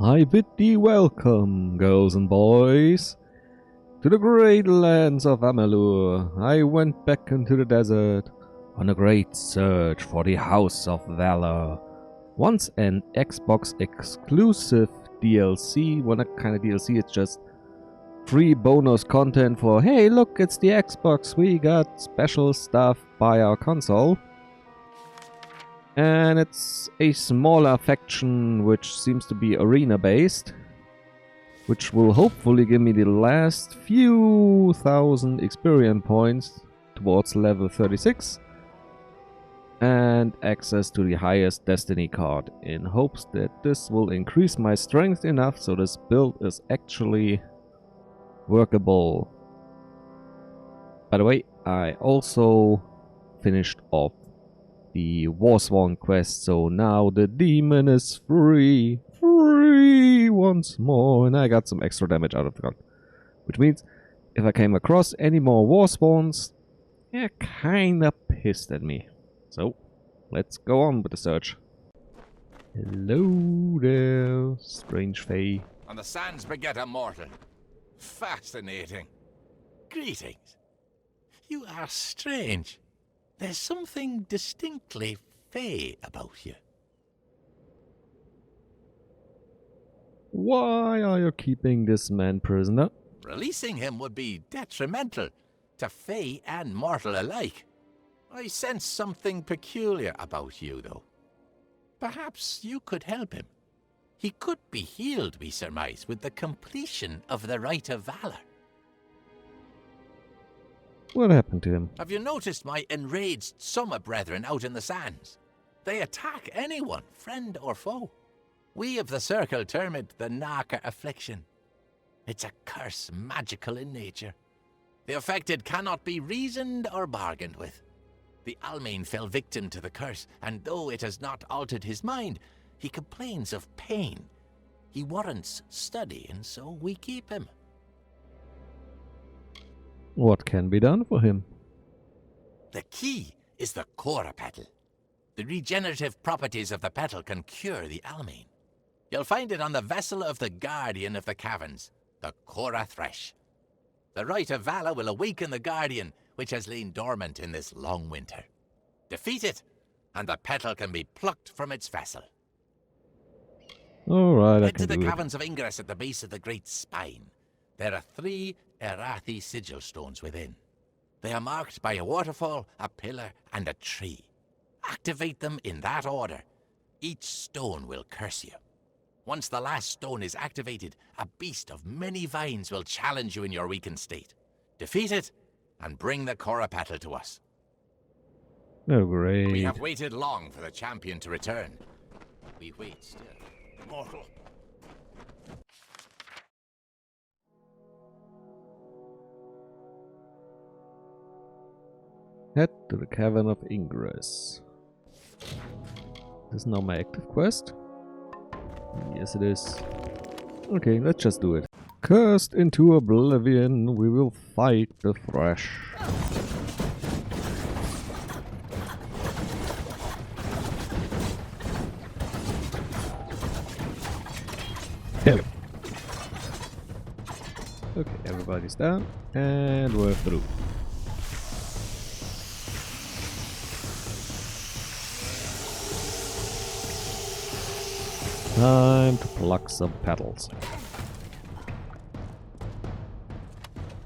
I bid thee welcome, girls and boys, to the great lands of Amalur. I went back into the desert on a great search for the House of Valor. Once an Xbox exclusive DLC. What kind of DLC? It's just free bonus content for, hey look, it's the Xbox, we got special stuff by our console. And it's a smaller faction which seems to be arena based, which will hopefully give me the last few thousand experience points towards level 36 and access to the highest destiny card, in hopes that this will increase my strength enough so this build is actually workable. By the way, I also finished off the Warsworn quest, so now the demon is free once more, and I got some extra damage out of the gun. Which means, if I came across any more Warsworns, they're kinda pissed at me. So, let's go on with the search. Hello there, strange fae. On the sands beget a mortal. Fascinating. Greetings. You are strange. There's something distinctly fey about you. Why are you keeping this man prisoner? Releasing him would be detrimental to fey and mortal alike. I sense something peculiar about you, though. Perhaps you could help him. He could be healed, we surmise, with the completion of the Rite of Valor. What happened to him? Have you noticed my enraged summer brethren out in the sands? They attack anyone, friend or foe. We of the Circle term it the Narca affliction. It's a curse magical in nature. The affected cannot be reasoned or bargained with. The Almain fell victim to the curse, and though it has not altered his mind, he complains of pain. He warrants study, and so we keep him. What can be done for him? The key is the Cora petal. The regenerative properties of the petal can cure the Almain. You'll find it on the vessel of the Guardian of the Caverns, the Cora Thresh. The Rite of Valor will awaken the Guardian, which has lain dormant in this long winter. Defeat it, and the petal can be plucked from its vessel. Alright, I Head can to the do it. Caverns of Ingress at the base of the Great Spine. There are 3 Erathi sigil stones within. They are marked by a waterfall, a pillar, and a tree. Activate them in that order. Each stone will curse you. Once the last stone is activated, a beast of many vines will challenge you in your weakened state. Defeat it, and bring the Cora petal to us. Oh, great. We have waited long for the champion to return. We wait still. Mortal. Head to the Cavern of Ingress. This is now my active quest. Yes, it is. Okay, let's just do it. Cursed into oblivion, we will fight the Thresh. There we go. Okay, everybody's down, and we're through. Time to pluck some petals.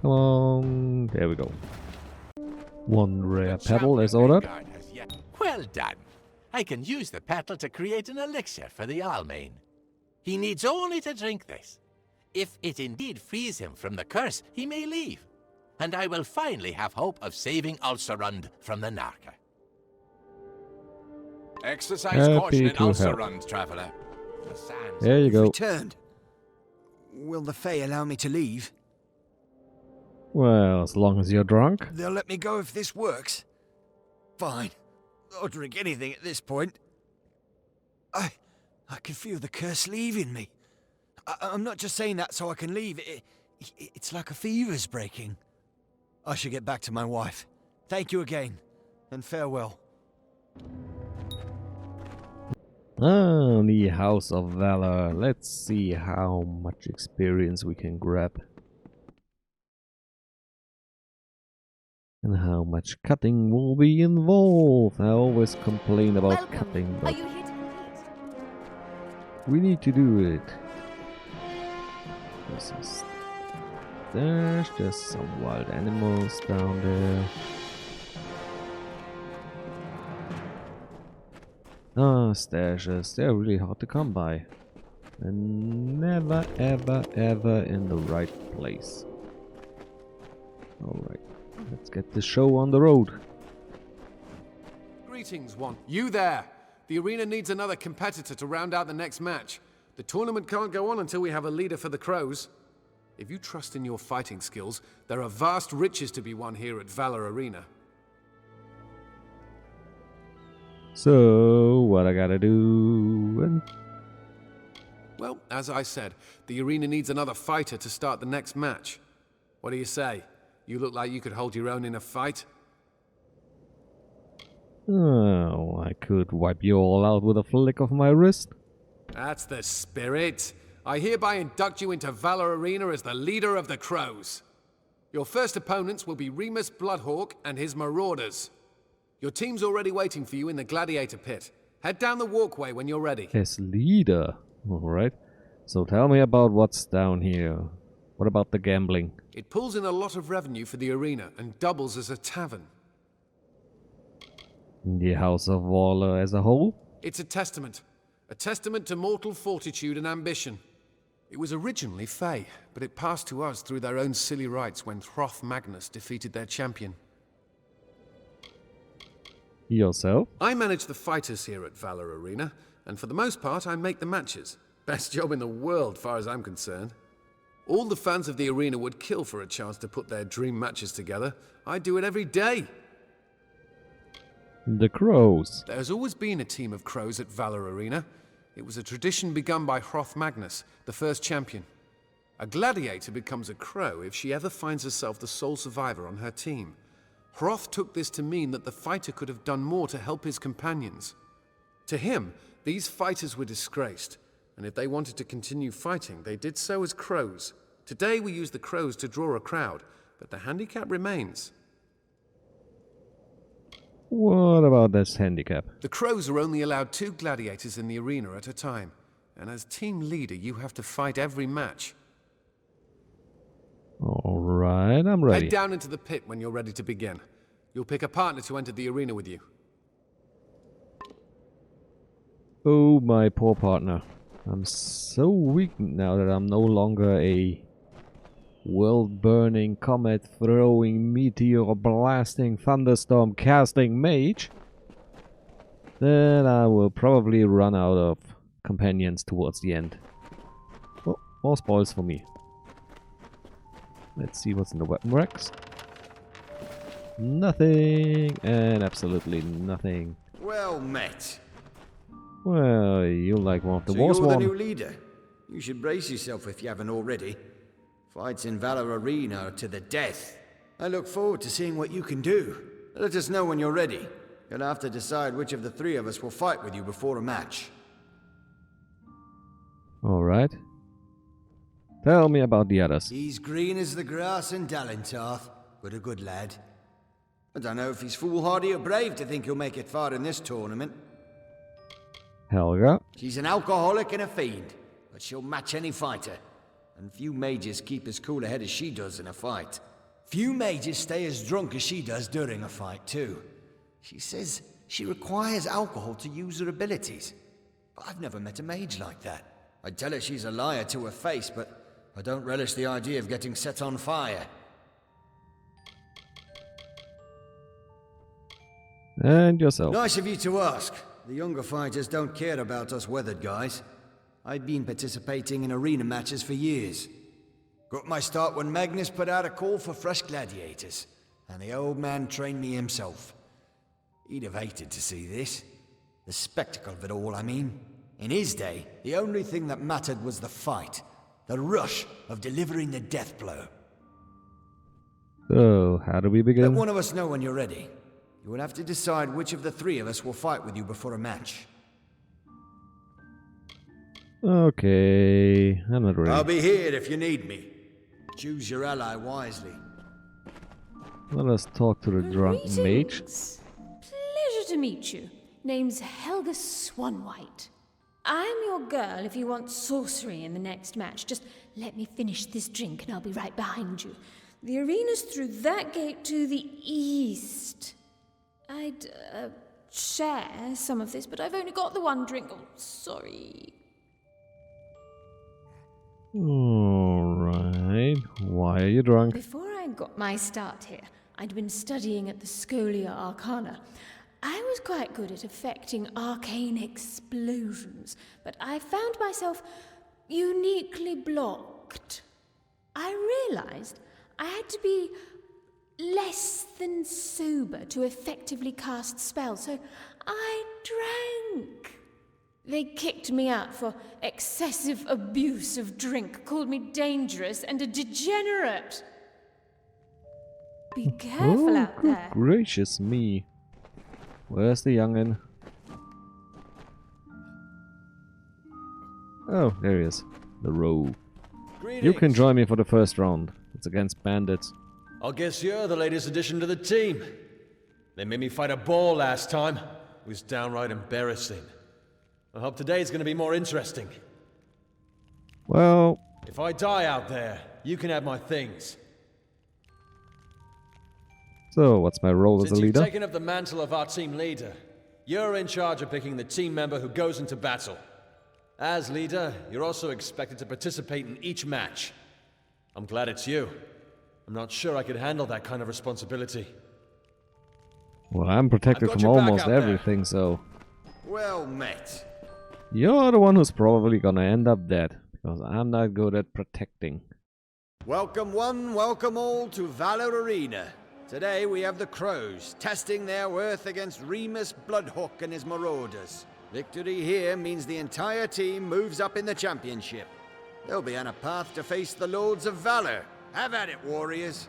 Come on, there we go. One rare petal as ordered. Well done. I can use the petal to create an elixir for the Almain. He needs only to drink this. If it indeed frees him from the curse, he may leave. And I will finally have hope of saving Ulcerund from the Narca. Exercise caution in Ulcerund, traveler. The sands There you go. Returned. Will the Fae allow me to leave? Well, as long as you're drunk. They'll let me go if this works. Fine. I'll drink anything at this point. I can feel the curse leaving me. I'm not just saying that so I can leave. It's like a fever's breaking. I should get back to my wife. Thank you again, and farewell. Ah, the House of Valor. Let's see how much experience we can grab. And how much cutting will be involved. I always complain about cutting, Are but you here to compete? we need to do it. There's just some wild animals down there. Ah, stashes. They're really hard to come by. And never, ever, ever in the right place. Alright, let's get the show on the road. Greetings, one. You there! The arena needs another competitor to round out the next match. The tournament can't go on until we have a leader for the Crows. If you trust in your fighting skills, there are vast riches to be won here at Valor Arena. So, what I gotta do? Well, as I said, the arena needs another fighter to start the next match. What do you say? You look like you could hold your own in a fight. Oh, I could wipe you all out with a flick of my wrist. That's the spirit. I hereby induct you into Valor Arena as the leader of the Crows. Your first opponents will be Remus Bloodhawk and his Marauders. Your team's already waiting for you in the Gladiator Pit. Head down the walkway when you're ready. As leader. Alright. So tell me about what's down here. What about the gambling? It pulls in a lot of revenue for the arena and doubles as a tavern. The House of Valor as a whole? It's a testament to mortal fortitude and ambition. It was originally Fey, but it passed to us through their own silly rites when Hroth Magnus defeated their champion. Yourself? I manage the fighters here at Valor Arena, and for the most part I make the matches. Best job in the world, far as I'm concerned. All the fans of the arena would kill for a chance to put their dream matches together. I do it every day. The Crows. There's always been a team of Crows at Valor Arena. It was a tradition begun by Hroth Magnus, the first champion. A gladiator becomes a Crow if she ever finds herself the sole survivor on her team. Hroth took this to mean that the fighter could have done more to help his companions. To him, these fighters were disgraced, and if they wanted to continue fighting, they did so as Crows. Today we use the Crows to draw a crowd, but the handicap remains. What about this handicap? The Crows are only allowed 2 gladiators in the arena at a time, and as team leader you have to fight every match. Alright, I'm ready. Head down into the pit when you're ready to begin. You'll pick a partner to enter the arena with you. Oh, my poor partner. I'm so weak now that I'm no longer a world-burning, comet-throwing, meteor-blasting, thunderstorm-casting mage. Then I will probably run out of companions towards the end. Oh, more spoils for me. Let's see what's in the weapon racks. Nothing, and absolutely nothing. Well met. Well, you're like one of the So wars you're the one. new leader. You should brace yourself if you haven't already. Fights in Valor Arena are to the death. I look forward to seeing what you can do. Let us know when you're ready. You'll have to decide which of the 3 of us will fight with you before a match. Alright. Tell me about the others. He's green as the grass in Dalintarth, but a good lad. I don't know if he's foolhardy or brave to think he'll make it far in this tournament. Helga. She's an alcoholic and a fiend, but she'll match any fighter. And few mages keep as cool a head as she does in a fight. Few mages stay as drunk as she does during a fight, too. She says she requires alcohol to use her abilities. But I've never met a mage like that. I'd tell her she's a liar to her face, but I don't relish the idea of getting set on fire. And yourself. Nice of you to ask. The younger fighters don't care about us weathered guys. I've been participating in arena matches for years. Got my start when Magnus put out a call for fresh gladiators, and the old man trained me himself. He'd have hated to see this. The spectacle of it all, I mean. In his day, the only thing that mattered was the fight. The rush of delivering the death blow. So, how do we Let begin? one of us know when you're ready. You will have to decide which of the 3 of us will fight with you before a match. Okay, I'm not I'll ready. be here if you need me. Choose your ally wisely. Let us talk to the drunk mage. Greetings. Pleasure to meet you. Name's Helga Swanwhite. I'm your girl if you want sorcery in the next match. Just let me finish this drink and I'll be right behind you. The arena's through that gate to the east. I'd share some of this, but I've only got the one drink. Oh, sorry. Alright, why are you drunk? Before I got my start here, I'd been studying at the Scholia Arcana. I was quite good at affecting arcane explosions, but I found myself uniquely blocked. I realized I had to be less than sober to effectively cast spells, so I drank. They kicked me out for excessive abuse of drink, called me dangerous and a degenerate. Be careful out good there. gracious me. Where's the youngin'? Oh, there he is. The rogue. You can join me for the first round. It's against bandits. I guess you're the latest addition to the team. They made me fight a ball last time. It was downright embarrassing. I hope today's gonna be more interesting. Well, If I die out there, you can have my things. so what's my role as a Since you've leader? taken up the mantle of our team leader, you're in charge of picking the team member who goes into battle. As leader, you're also expected to participate in each match. I'm glad it's you. I'm not sure I could handle that kind of responsibility. Well, I'm protected I've got from your back almost out there. everything, so... Well met. You're the one who's probably gonna end up dead, because I'm not good at protecting. Welcome one, welcome all to Valor Arena. Today we have the Crows, testing their worth against Remus Bloodhawk and his Marauders. Victory here means the entire team moves up in the championship. They'll be on a path to face the Lords of Valor. Have at it, warriors.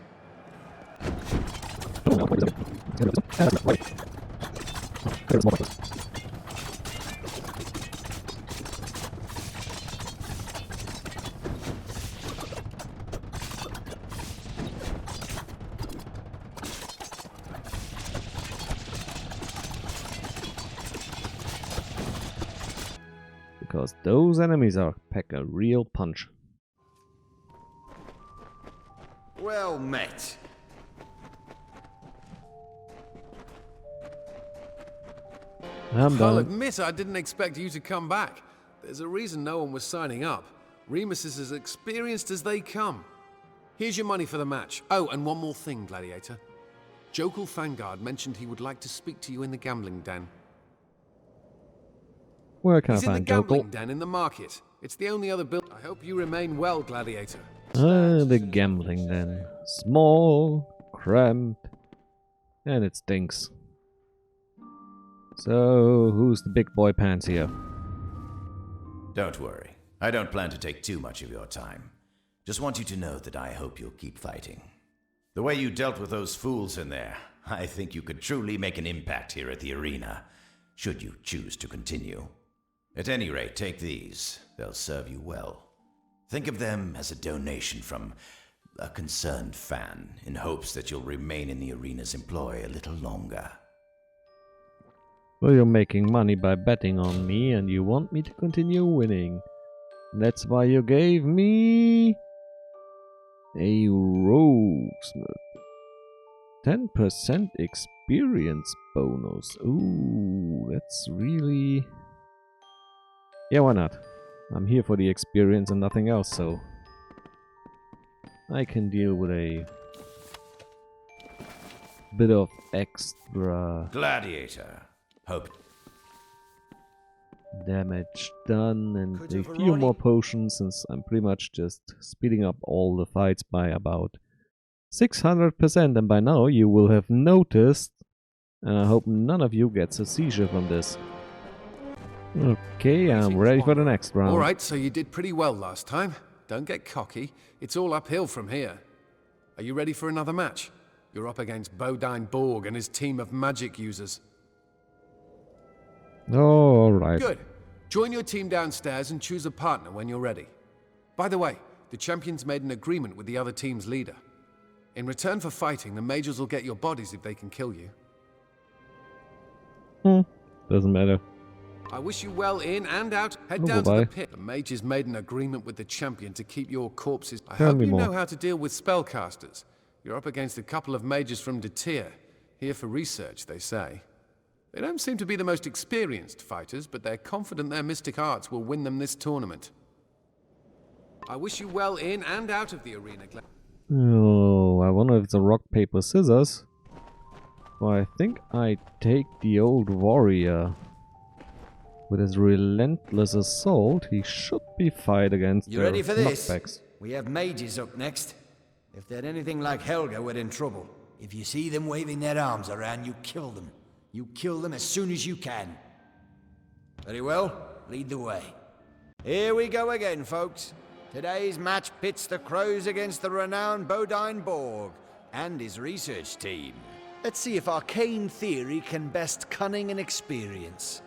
Because those enemies are pack a real punch. Well met. I'm I'll done. admit I didn't expect you to come back. There's a reason no one was signing up. Remus is as experienced as they come. Here's your money for the match. Oh, and one more thing, Gladiator. Jokul Fangard mentioned he would like to speak to you in the gambling den. Where can He's I in the find gambling Jokul? den in the market. It's the only other building. I hope you remain well, Gladiator. The gambling then. Small, cramped, and it stinks. So, who's the big boy pants here? Don't worry. I don't plan to take too much of your time. Just want you to know that I hope you'll keep fighting. The way you dealt with those fools in there, I think you could truly make an impact here at the arena, should you choose to continue. At any rate, take these. They'll serve you well. Think of them as a donation from a concerned fan, in hopes that you'll remain in the arena's employ a little longer. Well, you're making money by betting on me, and you want me to continue winning. That's why you gave me a roguesmith. 10% experience bonus. Ooh, that's really... Yeah, why not? I'm here for the experience and nothing else, so... I can deal with a bit of extra Gladiator. Hope. damage done and Could a have few more already- potions, since I'm pretty much just speeding up all the fights by about 600%, and by now you will have noticed, and I hope none of you gets a seizure from this. Okay, I'm ready for the next round. Alright, so you did pretty well last time. Don't get cocky. It's all uphill from here. Are you ready for another match? You're up against Bodine Borg and his team of magic users. Alright. Good. Join your team downstairs and choose a partner when you're ready. By the way, the champions made an agreement with the other team's leader. In return for fighting, the mages will get your bodies if they can kill you. Doesn't matter. I wish you well in and out. Head down to the pit. The mages made an agreement with the champion to keep your corpses. I hope you know how to deal with spellcasters. You're up against a couple of mages from De Tier. Here for research, they say. They don't seem to be the most experienced fighters, but they're confident their mystic arts will win them this tournament. I wish you well in and out of the arena. Oh, I wonder if it's a rock, paper, scissors. Well, I think I take the old warrior. With his relentless assault, he should be fight against You ready for this? knockbacks. We have mages up next. If they're anything like Helga, we're in trouble. If you see them waving their arms around, you kill them. You kill them as soon as you can. Very well, lead the way. Here we go again, folks. Today's match pits the Crows against the renowned Bodine Borg and his research team. Let's see if arcane theory can best cunning and experience.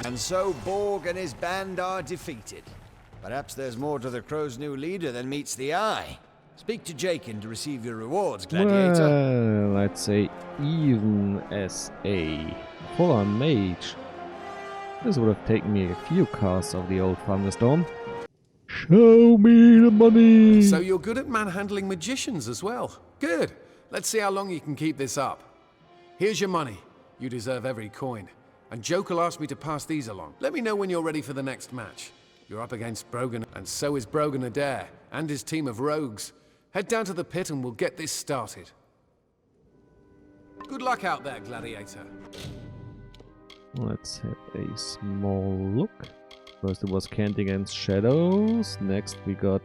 And so Borg and his band are defeated. Perhaps there's more to the Crow's new leader than meets the eye. Speak to Jakin to receive your rewards, Gladiator. Well, I'd say even as a full-on mage, this would have taken me a few casts of the old Thunderstorm. Show me the money! So you're good at manhandling magicians as well. Good. Let's see how long you can keep this up. Here's your money. You deserve every coin. And Jokel asked me to pass these along. Let me know when you're ready for the next match. You're up against Brogan, and so is Brogan Adair, and his team of rogues. Head down to the pit and we'll get this started. Good luck out there, Gladiator. Let's have a small look. First it was Cant Against Shadows. Next we got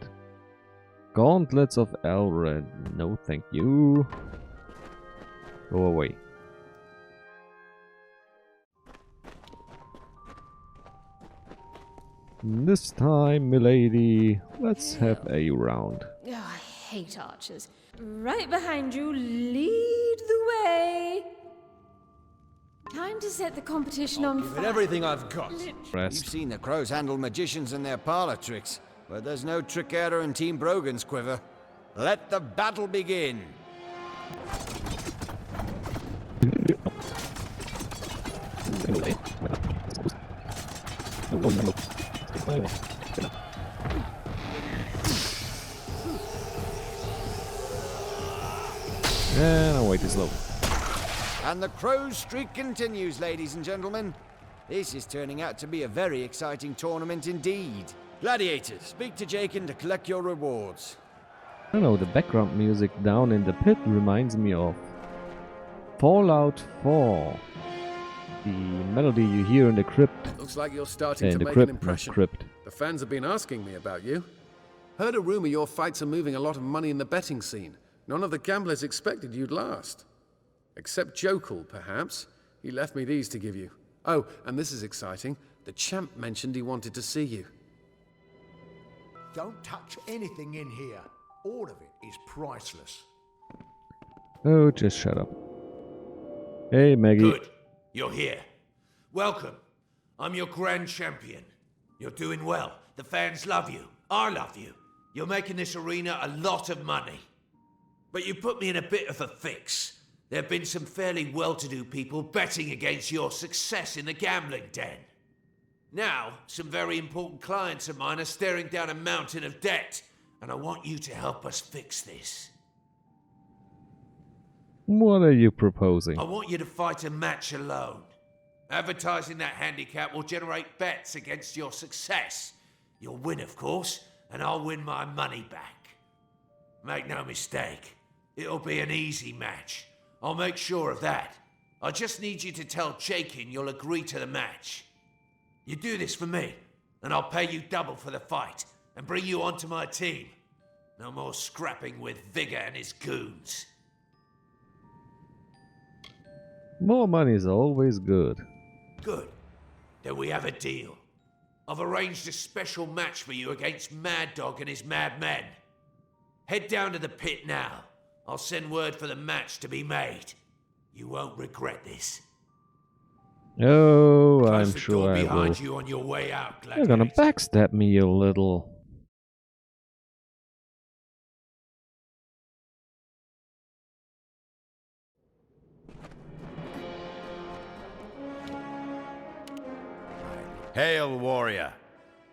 Gauntlets of Elred. No thank you. Go away. This time, milady, let's have a round. Oh, I hate archers. Right behind you, lead the way. Time to set the competition on Give fire. it everything I've got. You've Rest. seen the Crows handle magicians and their parlor tricks, but there's no trick error in Team Brogan's quiver. Let the battle begin. And I'll wait this low. And the Crows streak continues, ladies and gentlemen. This is turning out to be a very exciting tournament indeed. Gladiators, speak to Jakin to collect your rewards. I don't know, the background music down in the pit reminds me of Fallout 4. The melody you hear in the crypt. Looks like you're starting In to the make crypt, an not impression. crypt. The fans have been asking me about you. Heard a rumor your fights are moving a lot of money in the betting scene. None of the gamblers expected you'd last. Except Jokel, perhaps. He left me these to give you. Oh, and this is exciting. The champ mentioned he wanted to see you. Don't touch anything in here. All of it is priceless. Oh, just shut up. Hey, Maggie. Good. You're here. Welcome. I'm your grand champion. You're doing well. The fans love you. I love you. You're making this arena a lot of money. But you put me in a bit of a fix. There have been some fairly well-to-do people betting against your success in the gambling den. Now, some very important clients of mine are staring down a mountain of debt, and I want you to help us fix this. What are you proposing? I want you to fight a match alone. Advertising that handicap will generate bets against your success. You'll win, of course, and I'll win my money back. Make no mistake, it'll be an easy match. I'll make sure of that. I just need you to tell Jakin you'll agree to the match. You do this for me, and I'll pay you double for the fight, and bring you onto my team. No more scrapping with Vigor and his goons. More money is always good. Good. Then we have a deal. I've arranged a special match for you against Mad Dog and his mad men. Head down to the pit now. I'll send word for the match to be made. You won't regret this. Oh, Close I'm the sure door I will. behind you on your way out, You're gonna Gladiator. backstab me, you little... Hail, warrior.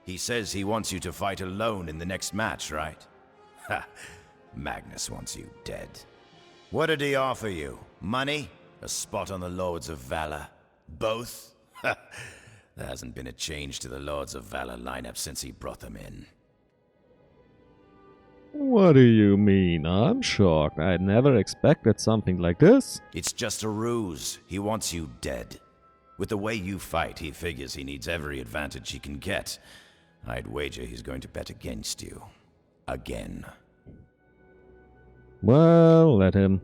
He says he wants you to fight alone in the next match, right? Ha! Magnus wants you dead. What did he offer you? Money? A spot on the Lords of Valor? Both? Ha! There hasn't been a change to the Lords of Valor lineup since he brought them in. What do you mean? I'm shocked. I never expected something like this. It's just a ruse. He wants you dead. With the way you fight, he figures he needs every advantage he can get. I'd wager he's going to bet against you. Again. Well, let him.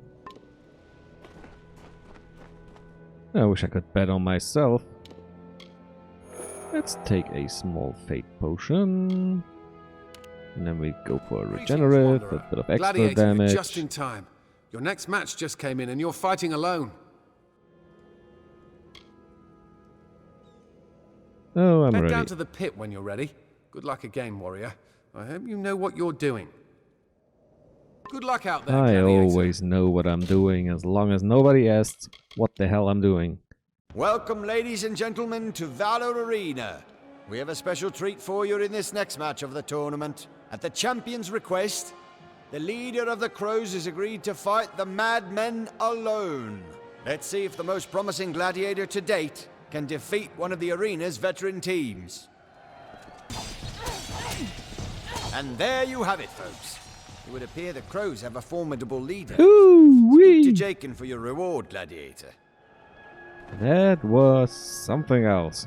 I wish I could bet on myself. Let's take a small fate potion. And then we go for a regenerate, a bit of extra Gladiator, damage. just in time. Your next match just came in and you're fighting alone. Oh, I'm Head ready. down to the pit when you're ready. Good luck again, warrior. I hope you know what you're doing. Good luck out there, I Gladiator. always know what I'm doing as long as nobody asks what the hell I'm doing. Welcome, ladies and gentlemen, to Valor Arena. We have a special treat for you in this next match of the tournament. At the champion's request, the leader of the Crows has agreed to fight the Madmen alone. Let's see if the most promising gladiator to date can defeat one of the arena's veteran teams. And there you have it, folks. It would appear the Crows have a formidable leader. Speak to Ooh-wee! Jakin for your reward, gladiator. That was something else.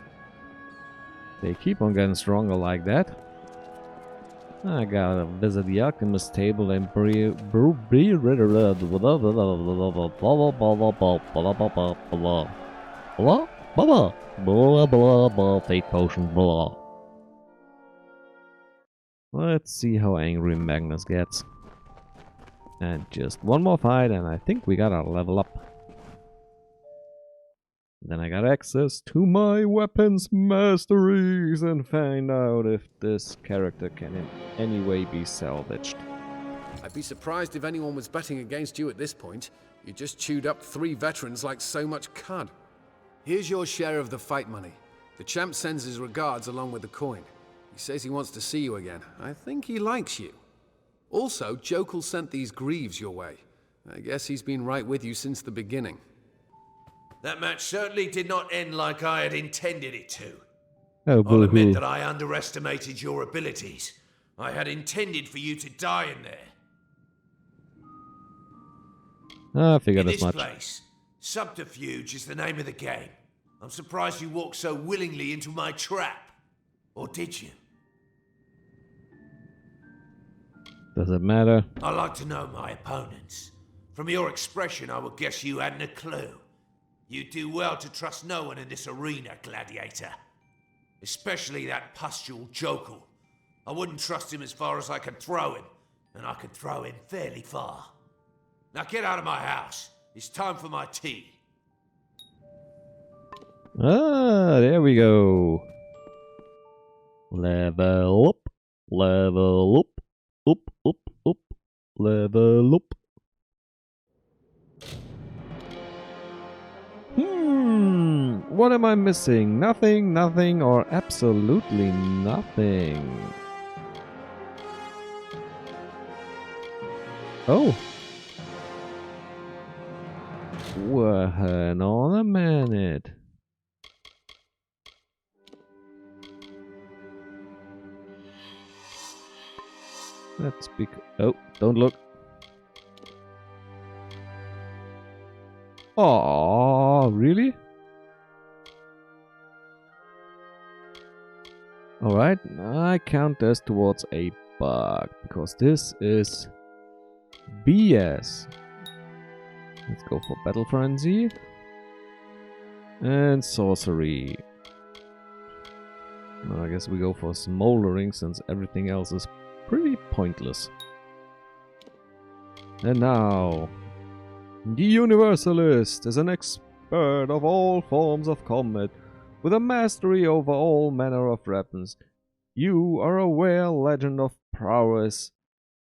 They keep on getting stronger like that. I gotta visit the alchemist table and fate potion. Blah. Let's see how angry Magnus gets. And just one more fight and I think we gotta level up. Then I got access to my weapons masteries and find out if this character can in any way be salvaged. I'd be surprised if anyone was betting against you at this point. You just chewed up 3 veterans like so much cud. Here's your share of the fight money. The champ sends his regards along with the coin. He says he wants to see you again. I think he likes you. Also, Jokul sent these greaves your way. I guess he's been right with you since the beginning. That match certainly did not end like I had intended it to. Oh, I'll admit boo-hoo. that I underestimated your abilities. I had intended for you to die in there. I figured In as this much. place, subterfuge is the name of the game. I'm surprised you walked so willingly into my trap. Or did you? Does it matter? I like to know my opponents. From your expression, I would guess you hadn't a clue. You do well to trust no one in this arena, gladiator. Especially that pustule Jokul. I wouldn't trust him as far as I could throw him, and I could throw him fairly far. Now get out of my house. It's time for my tea. Ah, there we go. Level up, level up, up, level up. What am I missing? Nothing, nothing, or absolutely nothing. Oh. Well, hang on a minute. Let's speak. Oh, don't look. Oh, really? Alright, I count this towards a bug, because this is BS. Let's go for Battle Frenzy. And sorcery. Well, I guess we go for smoldering since everything else is pretty pointless. And now, the Universalist is an expert of all forms of combat, with a mastery over all manner of weapons. You are a rare legend of prowess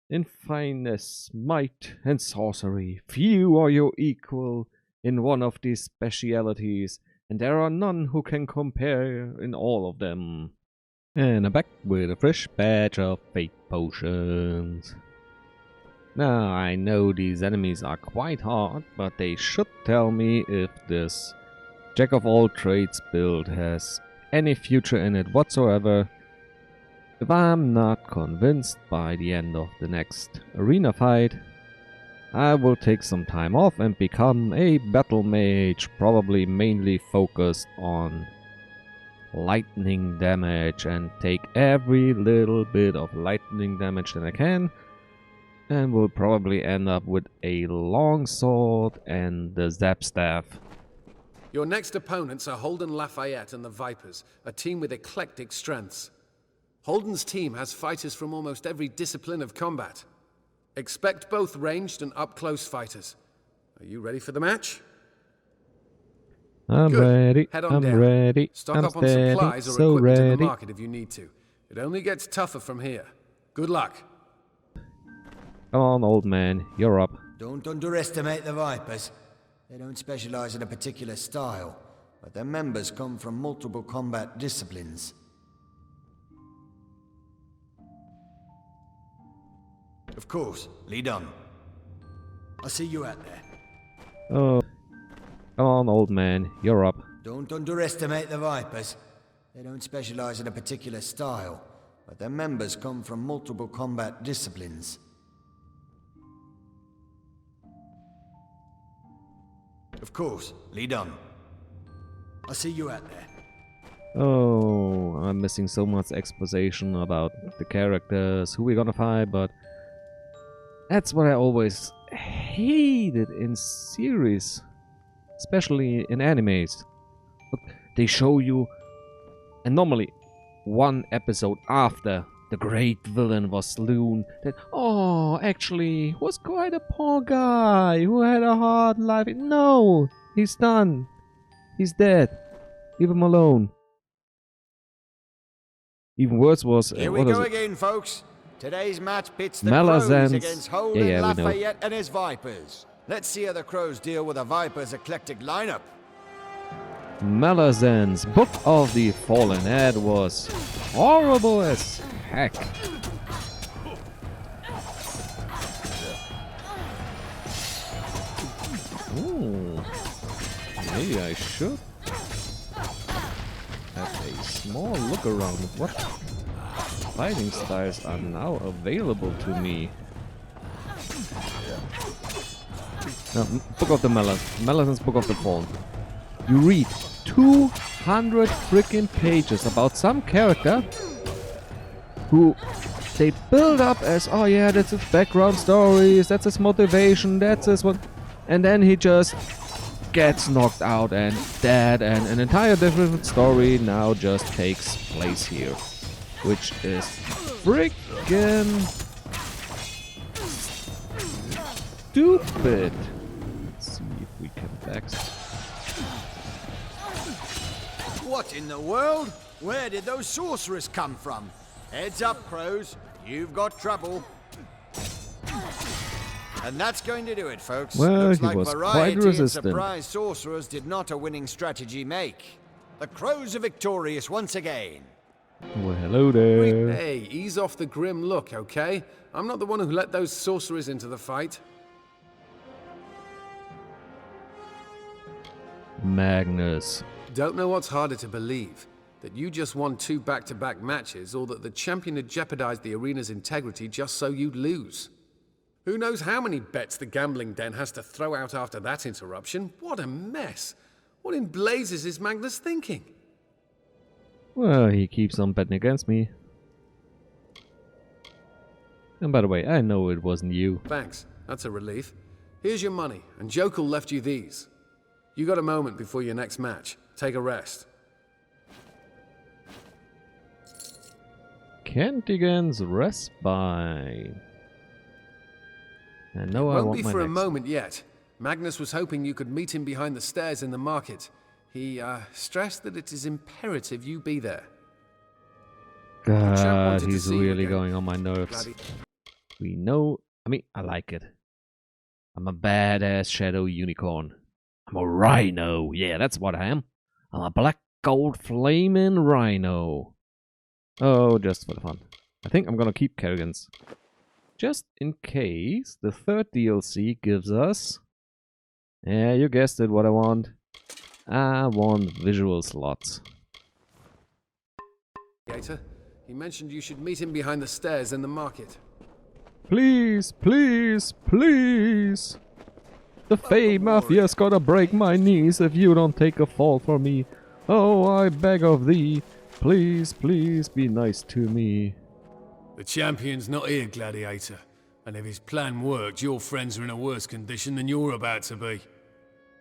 in fineness, might, and sorcery. Few are your equal in one of these specialities, and there are none who can compare in all of them. And I'm back with a fresh batch of fate potions. Now, I know these enemies are quite hard, but they should tell me if this Jack of all trades build has any future in it whatsoever. If I'm not convinced by the end of the next arena fight, I will take some time off and become a battle mage, probably mainly focused on lightning damage, and take every little bit of lightning damage that I can, and will probably end up with a longsword and the zap staff. Your next opponents are Holden Lafayette and the Vipers, a team with eclectic strengths. Holden's team has fighters from almost every discipline of combat. Expect both ranged and up-close fighters. Are you ready for the match? I'm Good. ready, Head on I'm down. ready, Stock I'm up on supplies or so equipment in the ready. market if you need to. It only gets tougher from here. Good luck. Come on, old man, you're up. Don't underestimate the Vipers. They don't specialize in a particular style, but their members come from multiple combat disciplines. Of course, lead on. I'll see you out there. Oh, come on, old man, you're up. Don't underestimate the Vipers. They don't specialize in a particular style, but their members come from multiple combat disciplines. Of course, lead on. I'll see you out there. Oh, I'm missing so much exposition about the characters, who we're gonna fight, but that's what I always hated in series, especially in animes. Look, they show you, and normally one episode after the great villain was slain, that, oh, actually, was quite a poor guy who had a hard life. No, he's done. He's dead. Leave him alone. Even worse was, Here we what is go it? again, folks. Today's match pits the Malazans. Crows against Holden Yeah, we know. Lafayette and his Vipers. Let's see how the Crows deal with the Vipers' eclectic lineup. Malazan's Book of the Fallen Head was horrible as heck. Ooh, maybe I should have a small look around at what fighting styles are now available to me. Now, Book of the Malazan's Book of the Fallen. You read 200 freaking pages about some character who they build up as, oh yeah, that's his background stories, that's his motivation, that's his what, and then he just gets knocked out and dead, and an entire different story now just takes place here, which is freaking stupid. Let's see if we can backstab. What in the world? Where did those sorcerers come from? Heads up, Crows. You've got trouble. And that's going to do it, folks. Well, Looks he like was variety quite and resistant. surprise sorcerers did not a winning strategy make. The Crows are victorious once again. Well, hello there. Hey, ease off the grim look, okay? I'm not the one who let those sorcerers into the fight. Magnus. Don't know what's harder to believe, that you just won 2 back-to-back matches, or that the champion had jeopardized the arena's integrity just so you'd lose. Who knows how many bets the gambling den has to throw out after that interruption? What a mess! What in blazes is Magnus thinking? Well, he keeps on betting against me. And by the way, I know it wasn't you. Thanks, that's a relief. Here's your money, and Jokul left you these. You got a moment before your next match. Take a rest. Kentigern's Respite. And no, I Won't want be my for a next. moment yet. Magnus was hoping you could meet him behind the stairs in the market. He stressed that it is imperative you be there. chap God, wanted to he's see you really again. going on my nerves. Gladi- We know. I mean, I like it. I'm a badass shadow unicorn. I'm a rhino. Yeah, that's what I am. I'm a black gold flaming rhino. Oh, just for the fun. I think I'm gonna keep Kerrigan's. Just in case the third DLC gives us... Yeah, you guessed it, what I want. I want visual slots. Gator, he mentioned you should meet him behind the stairs in the market. Please, please, please. The Fey Mafia's gotta break my knees if you don't take a fall for me. Oh, I beg of thee. Please, please be nice to me. The champion's not here, Gladiator. And if his plan worked, your friends are in a worse condition than you're about to be.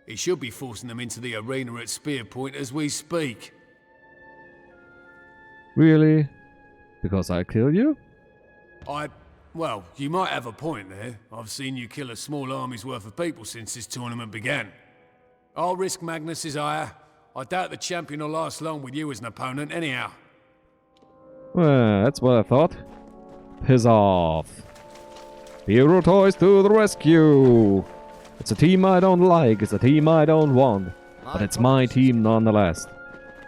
He should be forcing them into the arena at Spear Point as we speak. Really? Because I kill you? Well, you might have a point there. I've seen you kill a small army's worth of people since this tournament began. I'll risk Magnus's ire. I doubt the champion will last long with you as an opponent anyhow. Well, that's what I thought. Piss off. Piroteus to the rescue! It's a team I don't like, it's a team I don't want. But it's my team nonetheless.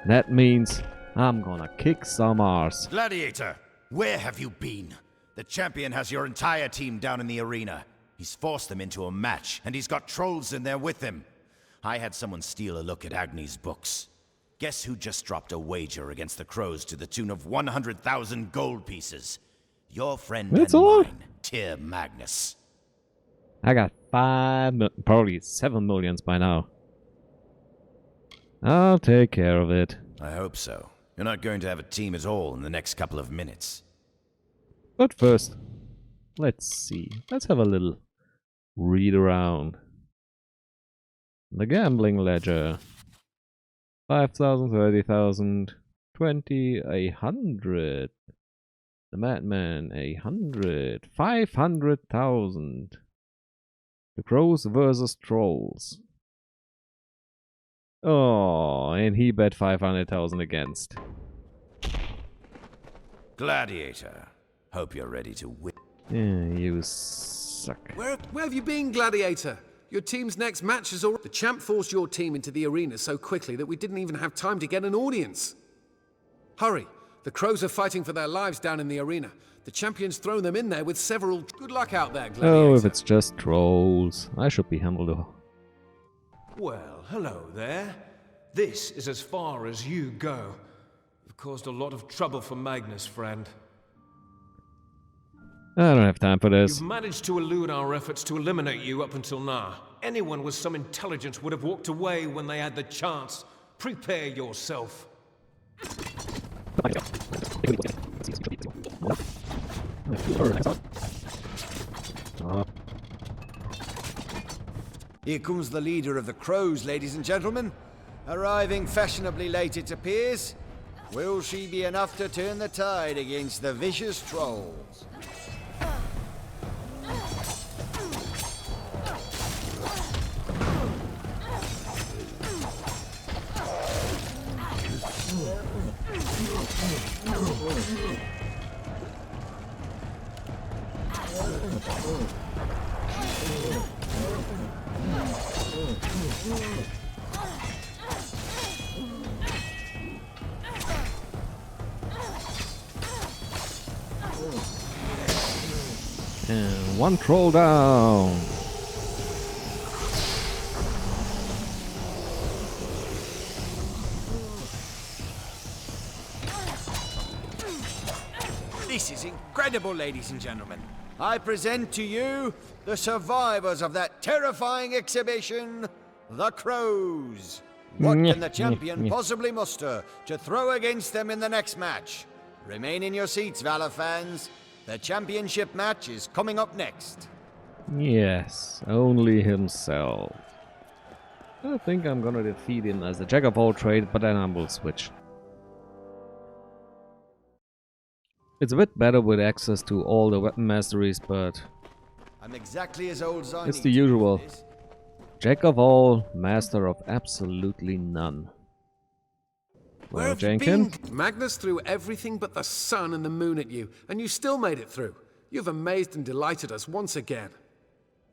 That means I'm gonna kick some arse. Gladiator, where have you been? The champion has your entire team down in the arena. He's forced them into a match, and he's got trolls in there with him. I had someone steal a look at Agni's books. Guess who just dropped a wager against the Crows to the tune of 100,000 gold pieces? Your friend That's and all? mine, Tyr Magnus. I got probably 7 millions by now. I'll take care of it. I hope so. You're not going to have a team at all in the next couple of minutes. But first, let's see. Let's have a little read around. The gambling ledger. 5,000, 30,000, 20, 100. The Madman, 100. 500,000. The Crows versus Trolls. Oh, and he bet 500,000 against. Gladiator, hope you're ready to win. Yeah, you suck. Where have you been, Gladiator? Your team's next match is already... The champ forced your team into the arena so quickly that we didn't even have time to get an audience. Hurry! The Crows are fighting for their lives down in the arena. The champion's thrown them in there with several... Good luck out there, Gladiator. Oh, if it's just trolls. I should be humbled. Well, hello there. This is as far as you go. You've caused a lot of trouble for Magnus, friend. I don't have time for this. You've managed to elude our efforts to eliminate you up until now. Anyone with some intelligence would have walked away when they had the chance. Prepare yourself. Here comes the leader of the Crows, ladies and gentlemen. Arriving fashionably late, it appears. Will she be enough to turn the tide against the vicious trolls? And one troll down. This is incredible, ladies and gentlemen. I present to you the survivors of that terrifying exhibition, the Crows. What can the champion possibly muster to throw against them in the next match? Remain in your seats, Valor fans. The championship match is coming up next. Yes, only himself. I think I'm gonna defeat him as a jack of all trades, but then I will switch. It's a bit better with access to all the weapon masteries, but I'm exactly as old as I it's need the to be usual. for this. Jack of all, master of absolutely none. Where Well, have you Jenkins? been? Magnus threw everything but the sun and the moon at you, and you still made it through. You've amazed and delighted us once again.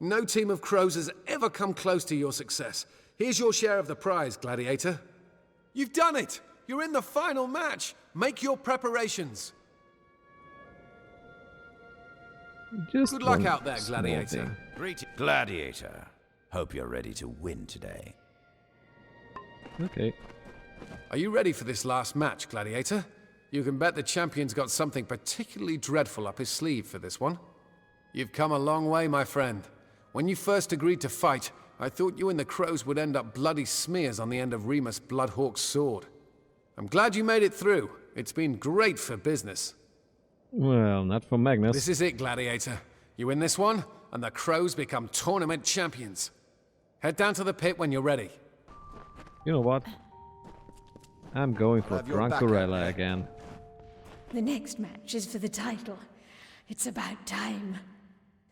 No team of crows has ever come close to your success. Here's your share of the prize, Gladiator. You've done it! You're in the final match! Make your preparations! Just Good luck one out there, small Gladiator. thing. Great Gladiator. Hope you're ready to win today. Okay. Are you ready for this last match, Gladiator? You can bet the champion's got something particularly dreadful up his sleeve for this one. You've come a long way, my friend. When you first agreed to fight, I thought you and the crows would end up bloody smears on the end of Remus Bloodhawk's sword. I'm glad you made it through. It's been great for business. Well, not for Magnus. This is it, Gladiator. You win this one, and the crows become tournament champions. Head down to the pit when you're ready. You know what? I'm going for Have your back, Drunkarella okay? again. The next match is for the title. It's about time.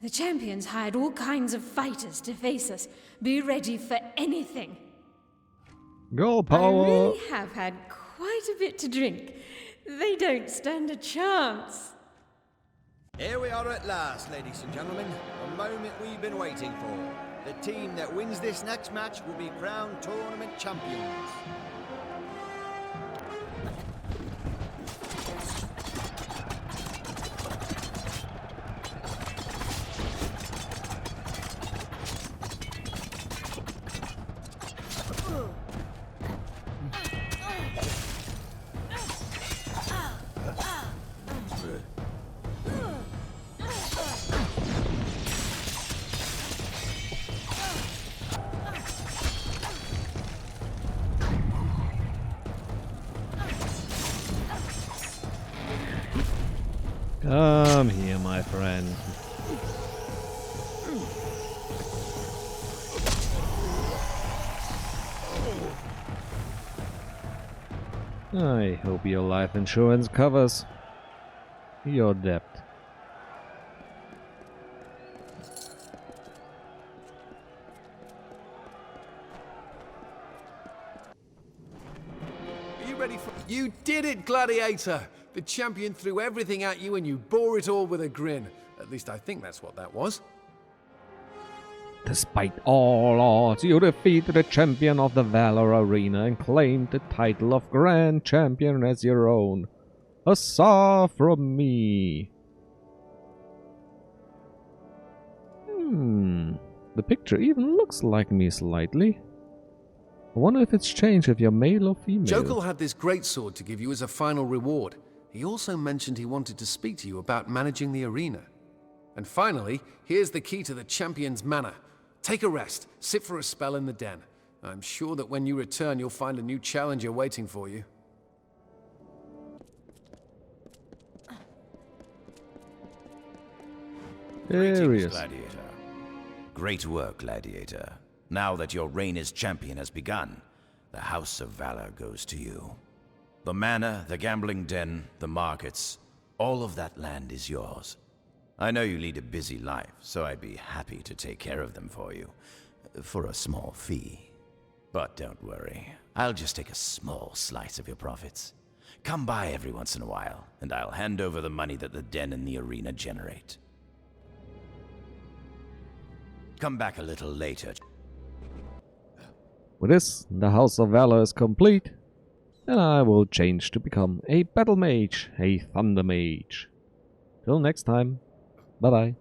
The champions hired all kinds of fighters to face us. Be ready for anything. Go I power! really have had quite a bit to drink. They don't stand a chance. Here we are at last, ladies and gentlemen. The moment we've been waiting for. The team that wins this next match will be crowned tournament champions. Come here, my friend. I hope your life insurance covers your debt. Are you ready for... You did it, Gladiator! The champion threw everything at you and you bore it all with a grin. At least I think that's what that was. Despite all odds, you defeated the champion of the Valor Arena and claimed the title of Grand Champion as your own. Huzzah from me! The picture even looks like me slightly. I wonder if it's changed if you're male or female. Jokal had this great sword to give you as a final reward. He also mentioned he wanted to speak to you about managing the arena. And finally, here's the key to the champion's manor. Take a rest, sit for a spell in the den. I'm sure that when you return, you'll find a new challenger waiting for you. There he Greetings, is. Gladiator. Great work, Gladiator. Now that your reign as champion has begun, the House of Valor goes to you. The manor, the gambling den, the markets, all of that land is yours. I know you lead a busy life, so I'd be happy to take care of them for you, for a small fee. But don't worry, I'll just take a small slice of your profits. Come by every once in a while, and I'll hand over the money that the den and the arena generate. Come back a little later. With this, the House of Valor is complete, and I will change to become a battle mage, a thunder mage. Till next time, bye bye.